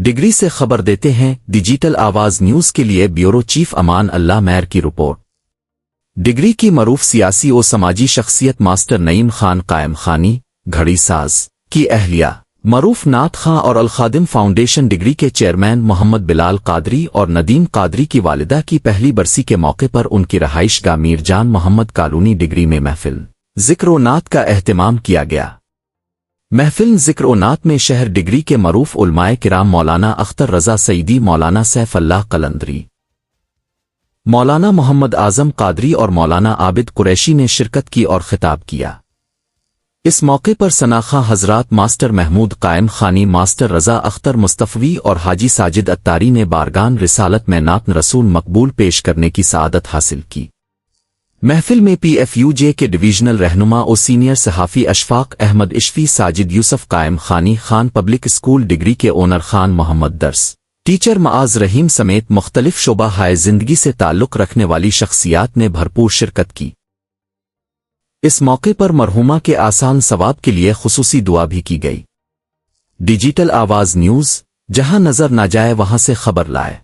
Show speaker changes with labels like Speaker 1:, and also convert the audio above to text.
Speaker 1: Degree سے خبر دیتے ہیں ڈیجیٹل آواز نیوز کے لیے بیورو چیف امان اللہ میر کی رپورٹ۔ ڈگری کی معروف سیاسی و سماجی شخصیت ماسٹر نعیم خان قائم خانی گھڑی ساز کی اہلیہ معروف نعت خاں اور الخادم فاؤنڈیشن ڈگری کے چیئرمین محمد بلال قادری اور ندیم قادری کی والدہ کی پہلی برسی کے موقع پر ان کی رہائش گاہ میر جان محمد کالونی ڈگری میں محفل ذکر و نعت کا اہتمام کیا گیا۔ محفل ذکر و نعت میں شہر ڈگری کے معروف علماء کرام مولانا اختر رضا سعیدی، مولانا سیف اللہ قلندری، مولانا محمد اعظم قادری اور مولانا عابد قریشی نے شرکت کی اور خطاب کیا۔ اس موقع پر ثناخواں حضرات ماسٹر محمود قائم خانی، ماسٹر رضا اختر مصطفی اور حاجی ساجد اتاری نے بارگان رسالت میں نعت رسول مقبول پیش کرنے کی سعادت حاصل کی۔ محفل میں پی ایف یو جے کے ڈویژنل رہنما اور سینئر صحافی اشفاق احمد اشفی، ساجد یوسف قائم خانی، خان پبلک اسکول ڈگری کے اونر خان محمد درس ٹیچر معاذ رحیم سمیت مختلف شعبہ ہائے زندگی سے تعلق رکھنے والی شخصیات نے بھرپور شرکت کی۔ اس موقع پر مرحومہ کے آسان ثواب کے لیے خصوصی دعا بھی کی گئی۔ ڈیجیٹل آواز نیوز، جہاں نظر نہ جائے وہاں سے خبر لائے۔